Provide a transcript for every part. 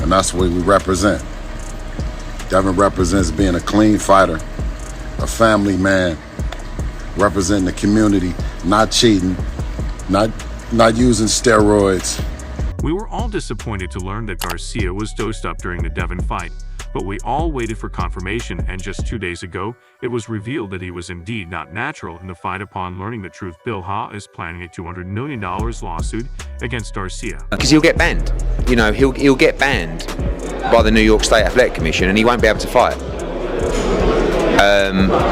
And that's what we represent. Devon represents being a clean fighter, a family man, representing the community, not cheating, not using steroids. We were all disappointed to learn that Garcia was dosed up during the Devon fight, but we all waited for confirmation, and just 2 days ago, it was revealed that he was indeed not natural in the fight. Upon learning the truth, Bill Ha is planning a $200 million lawsuit against Garcia. Because he'll get banned. You know, he'll get banned by the New York State Athletic Commission and he won't be able to fight.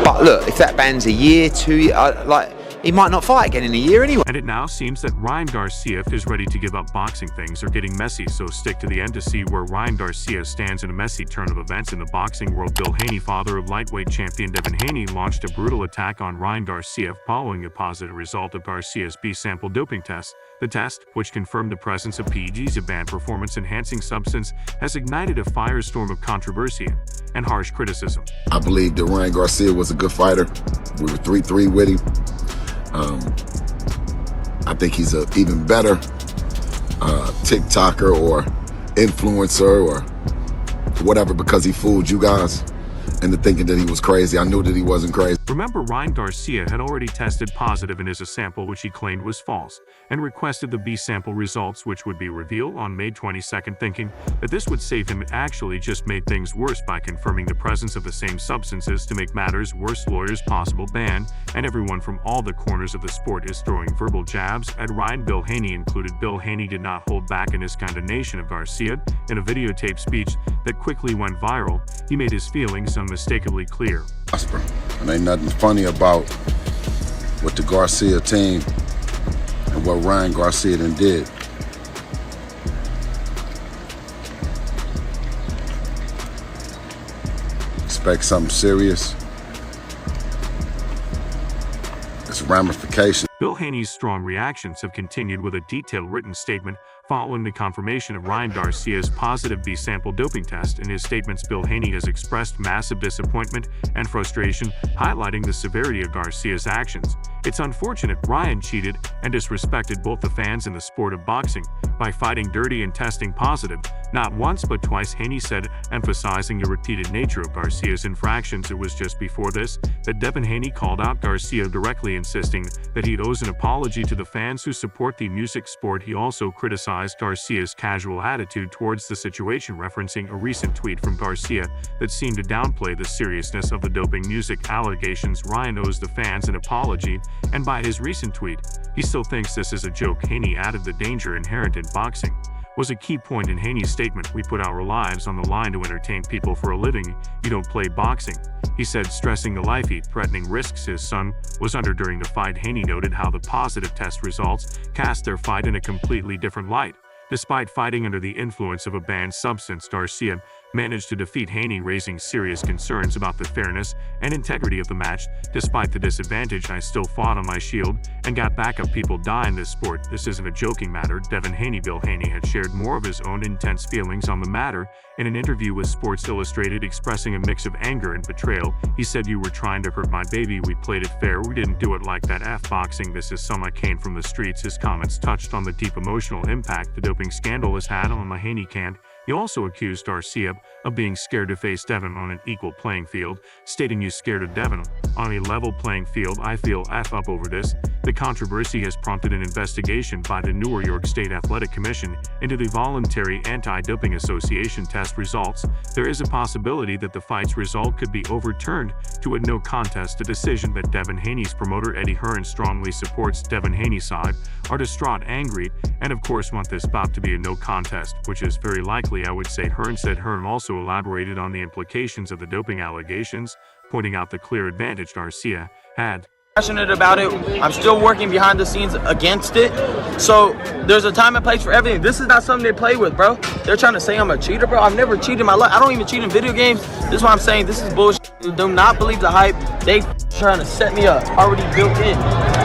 But look, if that ban's a year, 2 years, he might not fight again in a year anyway. And it now seems that Ryan Garcia is ready to give up boxing. Things are getting messy, so stick to the end to see where Ryan Garcia stands in a messy turn of events in the boxing world. Bill Haney, father of lightweight champion Devon Haney, launched a brutal attack on Ryan Garcia following a positive result of Garcia's B-sample doping test. The test, which confirmed the presence of PEDs, a banned performance-enhancing substance, has ignited a firestorm of controversy and harsh criticism. I believe that Ryan Garcia was a good fighter. We were 3-3 with him. I think he's an even better TikToker or influencer or whatever because he fooled you guys into thinking that he was crazy. I knew that he wasn't crazy. Remember, Ryan Garcia had already tested positive in his sample, which he claimed was false, and requested the B sample results, which would be revealed on May 22nd, thinking that this would save him. It actually just made things worse by confirming the presence of the same substances. To make matters worse, lawyers possible ban, and everyone from all the corners of the sport is throwing verbal jabs at Ryan. Bill Haney included. Bill Haney did not hold back in his condemnation of Garcia. In a videotaped speech that quickly went viral, he made his feelings unmistakably clear. And ain't nothing funny about what the Garcia team and what Ryan Garcia then did. Expect something serious. It's ramifications. Bill Haney's strong reactions have continued with a detailed written statement following the confirmation of Ryan Garcia's positive B-sample doping test. In his statements, Bill Haney has expressed massive disappointment and frustration, highlighting the severity of Garcia's actions. It's unfortunate Ryan cheated and disrespected both the fans and the sport of boxing by fighting dirty and testing positive, not once but twice, Haney said, emphasizing the repeated nature of Garcia's infractions. It was just before this that Devon Haney called out Garcia directly, insisting that he owes an apology to the fans who support the music sport. He also criticized Garcia's casual attitude towards the situation, referencing a recent tweet from Garcia that seemed to downplay the seriousness of the doping music allegations. Ryan owes the fans an apology, and by his recent tweet, he still thinks this is a joke. Haney added the danger inherent in boxing was a key point in Haney's statement. We put our lives on the line to entertain people for a living. You don't play boxing, he said, stressing the life-threatening risks his son was under during the fight. Haney noted how the positive test results cast their fight in a completely different light. Despite fighting under the influence of a banned substance, Garcia managed to defeat Haney, raising serious concerns about the fairness and integrity of the match. Despite the disadvantage, I still fought on my shield and got back up. People die in this sport. This isn't a joking matter. Devon Haney. Bill Haney had shared more of his own intense feelings on the matter in an interview with Sports Illustrated, expressing a mix of anger and betrayal. He said, "You were trying to hurt my baby. We played it fair. We didn't do it like that. F boxing. This is some I came from the streets." His comments touched on the deep emotional impact the doping scandal has had on the Haney camp. He also accused Garcia of being scared to face Devon on an equal playing field, stating, "You scared of Devon on a level playing field? I feel F up over this." The controversy has prompted an investigation by the New York State Athletic Commission into the voluntary Anti-Doping Association test results. There is a possibility that the fight's result could be overturned to a no contest, a decision that Devon Haney's promoter Eddie Hearn strongly supports. Devon Haney's side are distraught, angry, and of course want this bout to be a no contest, which is very likely, I would say, Hearn said. Hearn also elaborated on the implications of the doping allegations, pointing out the clear advantage Garcia had. Passionate about it. I'm still working behind the scenes against it. So there's a time and place for everything. This is not something they play with, bro. They're trying to say I'm a cheater, bro. I've never cheated in my life. I don't even cheat in video games. This is why I'm saying this is bullshit. Do not believe the hype. They trying to set me up. Already built in.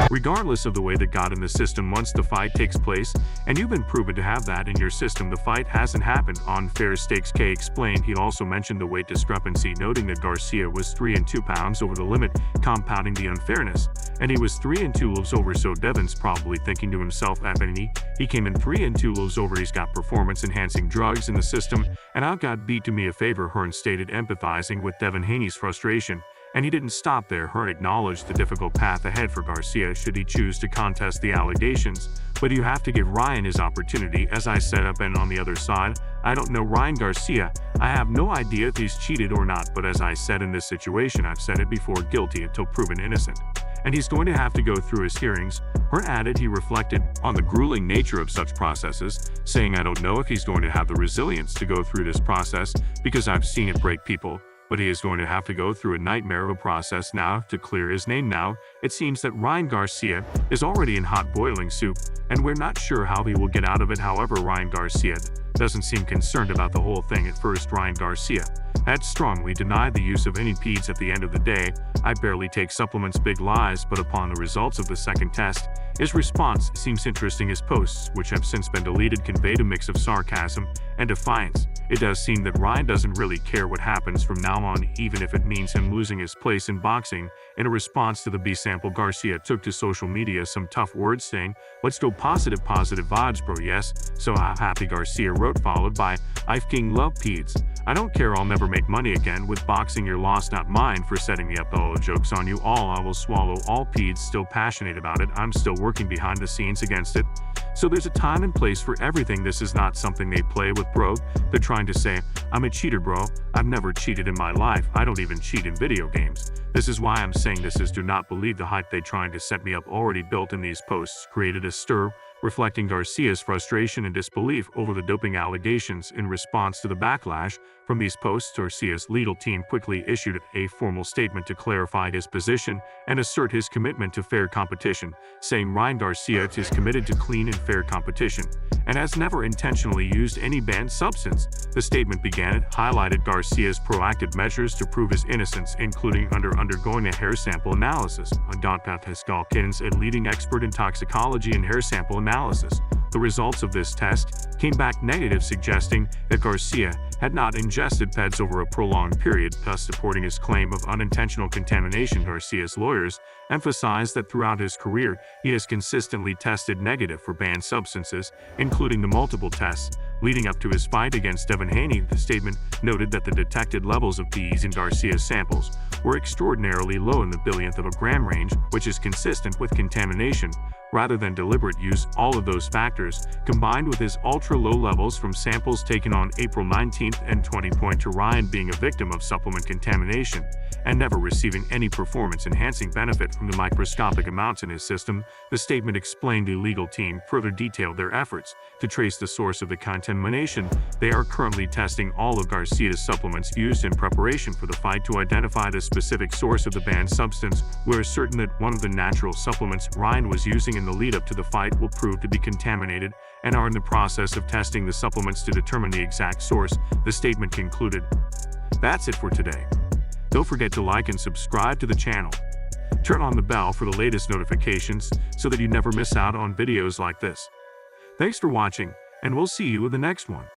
Regardless of the way that got in the system once the fight takes place, and you've been proven to have that in your system, the fight hasn't happened on fair stakes. K explained. He also mentioned the weight discrepancy, noting that Garcia was 3 and 2 pounds over the limit, compounding the unfairness. And he was 3 and 2 loaves over, so Devon's probably thinking to himself, Haney, he came in 3 and 2 loaves over, he's got performance-enhancing drugs in the system, and I got beat to me a favor, Hearn stated, empathizing with Devon Haney's frustration. And he didn't stop there. Hearn acknowledged the difficult path ahead for Garcia should he choose to contest the allegations. But you have to give Ryan his opportunity, as I said up and on the other side. I don't know Ryan Garcia. I have no idea if he's cheated or not, but as I said in this situation, I've said it before, guilty until proven innocent. And he's going to have to go through his hearings. Hearn added he reflected on the grueling nature of such processes, saying, I don't know if he's going to have the resilience to go through this process because I've seen it break people. But he is going to have to go through a nightmare of a process now to clear his name. Now, it seems that Ryan Garcia is already in hot boiling soup, and we're not sure how he will get out of it. However, Ryan Garcia doesn't seem concerned about the whole thing at first. Ryan Garcia had strongly denied the use of any peds at the end of the day. I barely take supplements, big lies, but upon the results of the second test, his response seems interesting. His posts, which have since been deleted, conveyed a mix of sarcasm and defiance. It does seem that Ryan doesn't really care what happens from now on, even if it means him losing his place in boxing. In a response to the B sample, Garcia took to social media some tough words, saying, let's go positive vibes, bro, yes. So happy, Garcia wrote, followed by, I fucking love peds. I don't care, I'll never make money again with boxing, your loss not mine for setting me up. All the jokes on you all, I will swallow all peds, still passionate about it, I'm still working behind the scenes against it. So there's a time and place for everything. This is not something they play with, bro. They're trying to say, I'm a cheater, bro. I've never cheated in my life. I don't even cheat in video games. This is why I'm saying this is do not believe the hype they trying to set me up already built in these posts created a stir, reflecting Garcia's frustration and disbelief over the doping allegations. In response to the backlash from these posts, Garcia's legal team quickly issued a formal statement to clarify his position and assert his commitment to fair competition, saying Ryan Garcia is committed to clean and fair competition and has never intentionally used any banned substance. The statement began, it highlighted Garcia's proactive measures to prove his innocence, including undergoing a hair sample analysis. Dr. Pascalkins, a leading expert in toxicology and hair sample analysis. The results of this test came back negative, suggesting that Garcia had not ingested PEDs over a prolonged period, thus supporting his claim of unintentional contamination. Garcia's lawyers emphasized that throughout his career, he has consistently tested negative for banned substances, including the multiple tests leading up to his fight against Devon Haney. The statement noted that the detected levels of these in Garcia's samples were extraordinarily low in the billionth of a gram range, which is consistent with contamination rather than deliberate use. All of those factors, combined with his ultra-low levels from samples taken on April 19th and 20, point to Ryan being a victim of supplement contamination and never receiving any performance-enhancing benefit from the microscopic amounts in his system. The statement explained the legal team further detailed their efforts to trace the source of the contamination. They are currently testing all of Garcia's supplements used in preparation for the fight to identify the specific source of the banned substance. We're certain that one of the natural supplements Ryan was using in the lead-up to the fight will prove to be contaminated and are in the process of testing the supplements to determine the exact source, the statement concluded. That's it for today. Don't forget to like and subscribe to the channel. Turn on the bell for the latest notifications so that you never miss out on videos like this. Thanks for watching, and we'll see you in the next one.